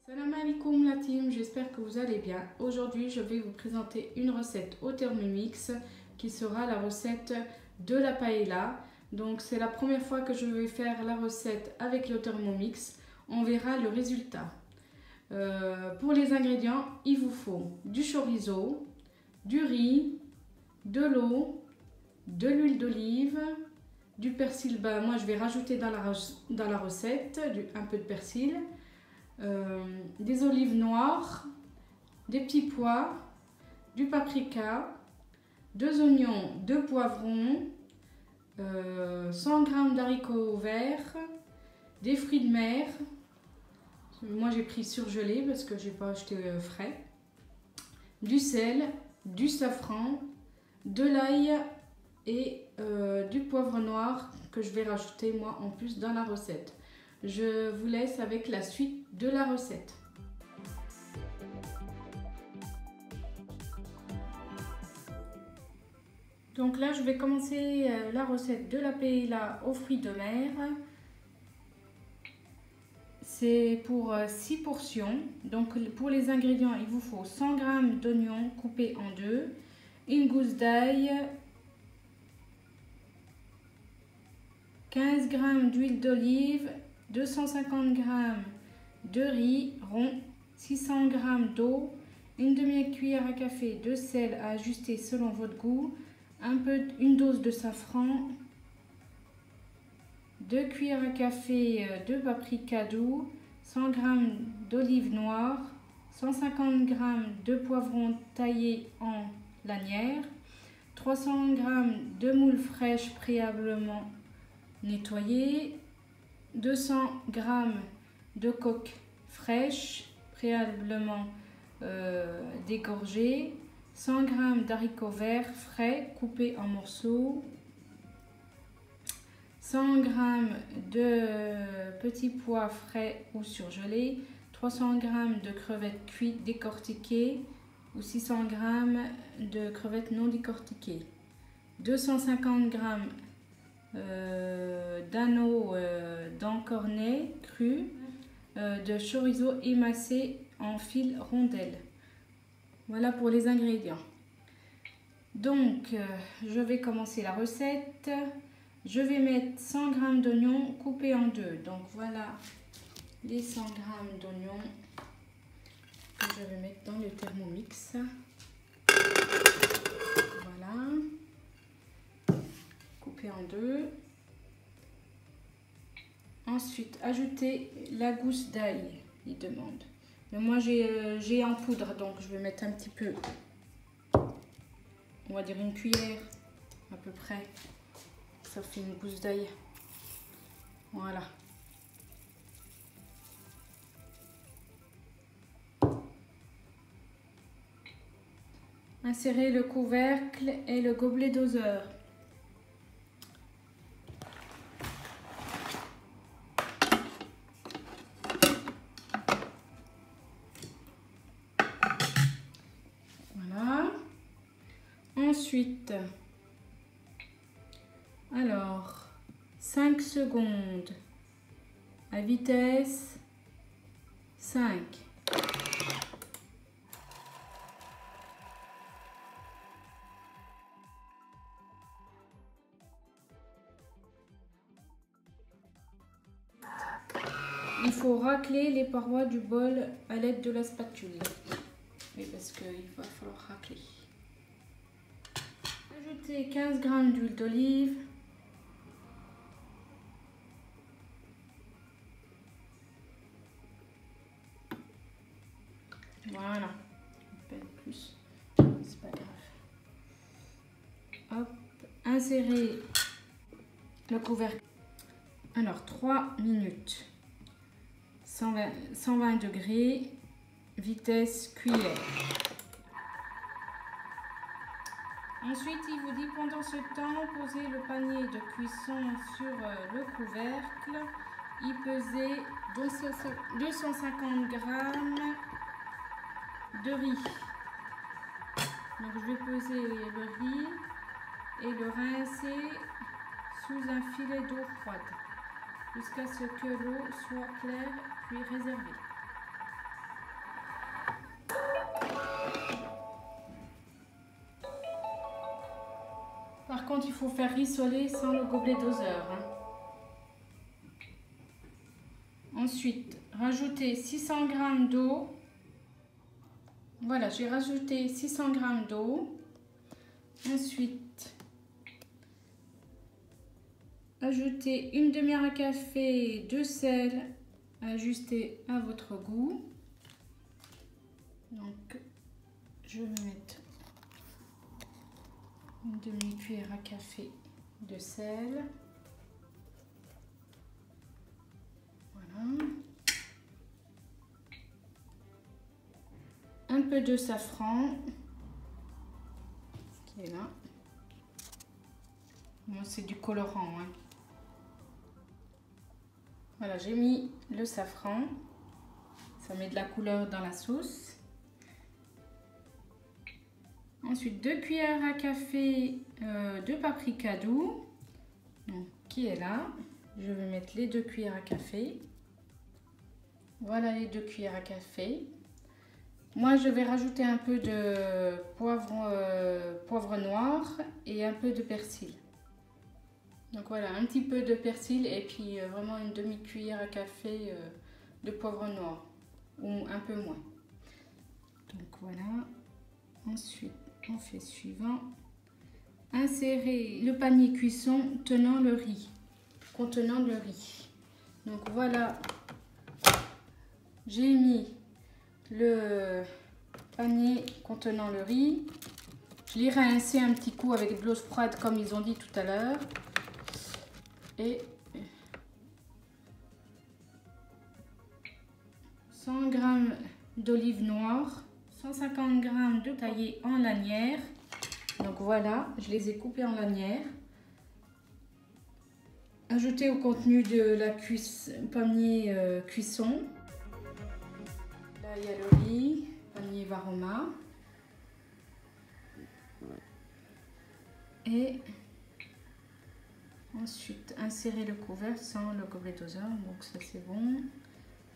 Salam alaikum la team, j'espère que vous allez bien. Aujourd'hui, je vais vous présenter une recette au Thermomix qui sera la recette de la paella. Donc, c'est la première fois que je vais faire la recette avec le Thermomix. On verra le résultat. Pour les ingrédients, il vous faut du chorizo, du riz, de l'eau, de l'huile d'olive, du persil. Moi, je vais rajouter dans la recette un peu de persil. Des olives noires, des petits pois, du paprika, 2 oignons, 2 poivrons, 100 g d'haricots verts, des fruits de mer. Moi j'ai pris surgelé parce que j'ai pas acheté frais, du sel, du safran, de l'ail et du poivre noir que je vais rajouter moi en plus dans la recette. Je vous laisse avec la suite de la recette. Donc là, je vais commencer la recette de la paella aux fruits de mer. C'est pour 6 portions. Donc pour les ingrédients, il vous faut 100 g d'oignons coupés en deux, une gousse d'ail, 15 g d'huile d'olive, 250 g de riz rond, 600 g d'eau, une demi-cuillère à café de sel à ajuster selon votre goût, une dose de safran, 2 cuillères à café de paprika doux, 100 g d'olive noire, 150 g de poivrons taillés en lanières, 300 g de moules fraîches préalablement nettoyées, 200 g de coque fraîche préalablement dégorgée, 100 g d'haricots verts frais coupés en morceaux, 100 g de petits pois frais ou surgelés, 300 g de crevettes cuites décortiquées ou 600 g de crevettes non décortiquées, 250 g d'anneaux d'encornet cru, de chorizo émacé en fils rondelles. Voilà pour les ingrédients. Donc, je vais commencer la recette. Je vais mettre 100 g d'oignons coupés en deux. Donc, voilà les 100 g d'oignons que je vais mettre dans le Thermomix. Voilà. Coupés en deux. Ensuite, ajouter la gousse d'ail, il demande. Mais moi, j'ai en poudre, donc je vais mettre un petit peu, on va dire une cuillère à peu près. Ça fait une gousse d'ail. Voilà. Insérez le couvercle et le gobelet doseur. Ensuite, alors 5 secondes à vitesse 5. Il faut racler les parois du bol à l'aide de la spatule. Oui, parce qu'il va falloir racler. Ajoutez 15 g d'huile d'olive. Voilà, un peu plus, c'est pas grave. Hop, insérez le couvercle. Alors 3 minutes, 120 degrés, vitesse cuillère. Ensuite, il vous dit pendant ce temps, posez le panier de cuisson sur le couvercle. Il pesait 250 g de riz. Donc, je vais peser le riz et le rincer sous un filet d'eau froide jusqu'à ce que l'eau soit claire puis réservée. Par contre, il faut faire rissoler sans le gobelet doseur. Ensuite, rajouter 600 g d'eau. Voilà, j'ai rajouté 600 g d'eau. Ensuite, ajouter une demi-heure à café de sel, ajusté à votre goût. Donc, je vais mettre une demi-cuillère à café de sel. Voilà. Un peu de safran qui est là. Moi, c'est du colorant. Voilà, j'ai mis le safran. Ça met de la couleur dans la sauce. Ensuite, 2 cuillères à café de paprika doux, donc, qui est là. Je vais mettre les 2 cuillères à café. Voilà les 2 cuillères à café. Moi, je vais rajouter un peu de poivre noir et un peu de persil. Donc voilà, un petit peu de persil et puis vraiment une demi-cuillère à café de poivre noir ou un peu moins. Donc voilà. Ensuite, on fait suivant. Insérer le panier cuisson contenant le riz. Donc voilà, j'ai mis le panier contenant le riz. Je l'ai rincé un petit coup avec de l'eau froide comme ils ont dit tout à l'heure. Et 100 g d'olive noire, 150 g de taillé en lanières. Donc voilà, je les ai coupés en lanières. Ajouter au contenu de la panier cuisson. Là, il y a le riz, panier Varoma. Et ensuite, insérer le couvercle sans le gobelet doseur. Donc ça, c'est bon.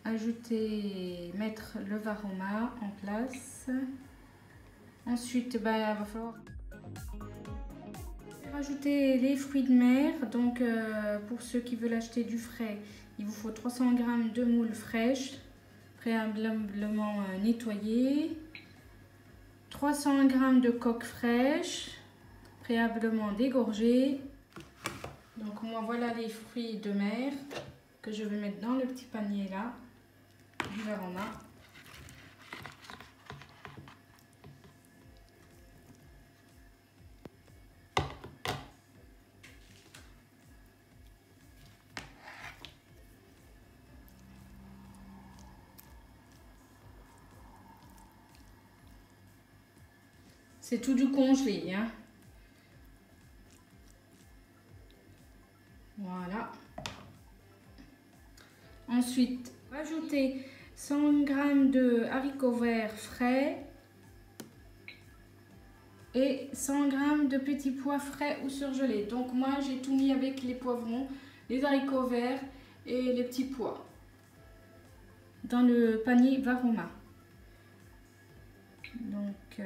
Ajouter, mettre le Varoma en place. Ensuite, il va falloir rajouter les fruits de mer. Donc, pour ceux qui veulent acheter du frais, il vous faut 300 g de moules fraîches, préalablement nettoyées. 300 g de coque fraîche, préalablement dégorgée. Donc, moi, voilà les fruits de mer que je vais mettre dans le petit panier là, du Varoma. C'est tout du congelé, hein. Voilà. Ensuite, rajouter 100 g de haricots verts frais et 100 g de petits pois frais ou surgelés. Donc moi, j'ai tout mis avec les poivrons, les haricots verts et les petits pois dans le panier Varoma. Donc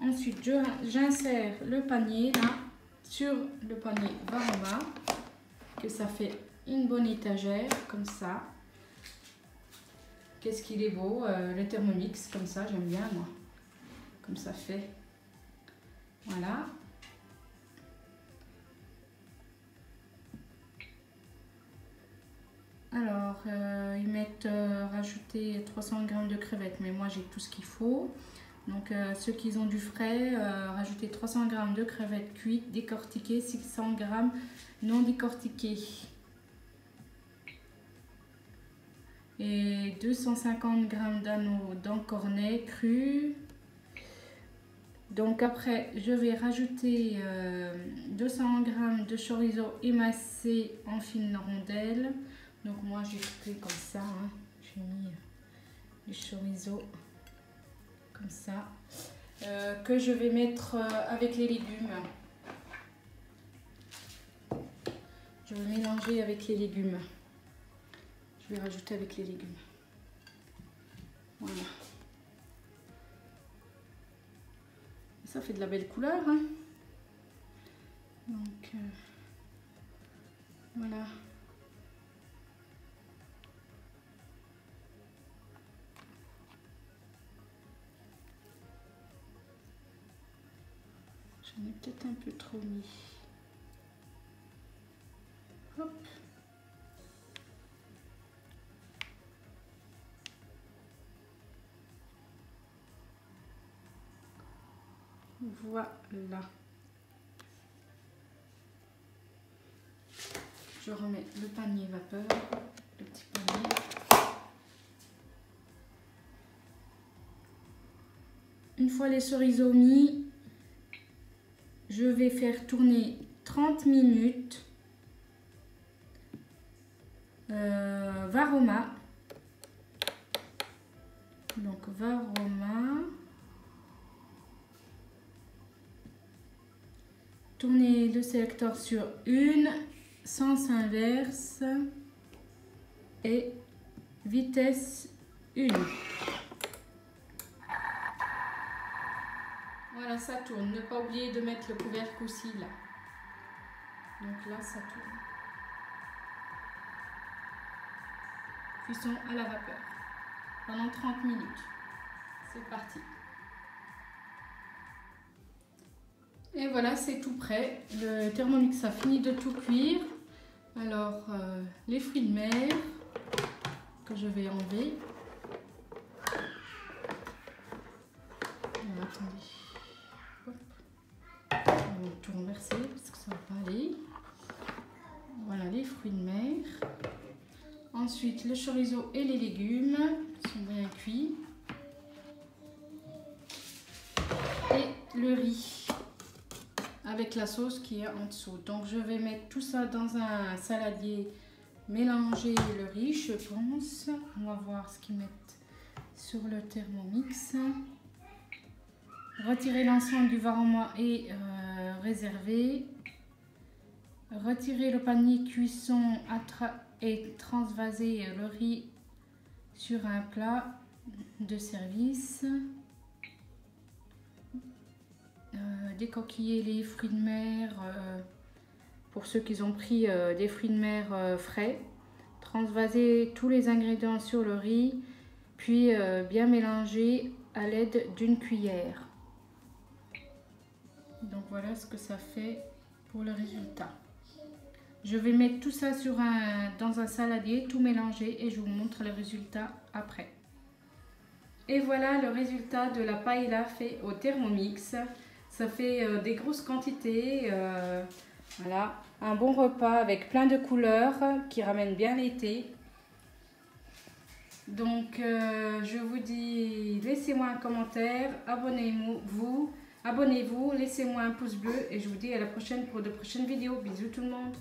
ensuite, j'insère le panier là sur le panier Varoma, que ça fait une bonne étagère comme ça. Qu'est-ce qu'il est beau, le Thermomix comme ça, j'aime bien moi, comme ça fait. Voilà. Alors, ils mettent rajouter 300 g de crevettes, mais moi j'ai tout ce qu'il faut. Donc, ceux qui ont du frais, rajouter 300 g de crevettes cuites, décortiquées, 600 g non décortiquées. Et 250 g d'encornet cru. Donc après, je vais rajouter 200 g de chorizo émacé en fines rondelles. Donc moi j'ai coupé comme ça, hein. J'ai mis du chorizo comme ça, que je vais mettre avec les légumes. Je vais mélanger avec les légumes. Je vais rajouter avec les légumes. Voilà. Ça fait de la belle couleur, hein. Donc voilà. J'en ai peut-être un peu trop mis. Hop. Voilà. Je remets le panier vapeur, le petit panier. Une fois les chorizo mis, je vais faire tourner 30 minutes Varoma. Donc Varoma. Tournez le sélecteur sur une, sens inverse et vitesse 1. Voilà, ça tourne. Ne pas oublier de mettre le couvercle aussi là. Donc là, ça tourne. Cuisson à la vapeur pendant 30 minutes. C'est parti. Et voilà, c'est tout prêt. Le Thermomix a fini de tout cuire. Alors, les fruits de mer que je vais enlever. Alors, attendez. Hop. On va tout renverser parce que ça ne va pas aller. Voilà les fruits de mer. Ensuite, le chorizo et les légumes sont bien cuits. Et le riz avec la sauce qui est en dessous. Donc je vais mettre tout ça dans un saladier, mélanger le riz, je pense. On va voir ce qu'ils mettent sur le Thermomix. Retirer l'ensemble du Varoma et réserver. Retirer le panier cuisson et transvaser le riz sur un plat de service. Décoquiller les fruits de mer pour ceux qui ont pris des fruits de mer frais. Transvaser tous les ingrédients sur le riz, puis bien mélanger à l'aide d'une cuillère. Donc voilà ce que ça fait pour le résultat. Je vais mettre tout ça dans un saladier, tout mélanger, et je vous montre le résultat après. Et voilà le résultat de la paella fait au Thermomix. Ça fait des grosses quantités. Voilà, un bon repas avec plein de couleurs qui ramène bien l'été. Donc je vous dis, laissez-moi un commentaire, abonnez-vous, laissez-moi un pouce bleu et je vous dis à la prochaine pour de prochaines vidéos. Bisous tout le monde.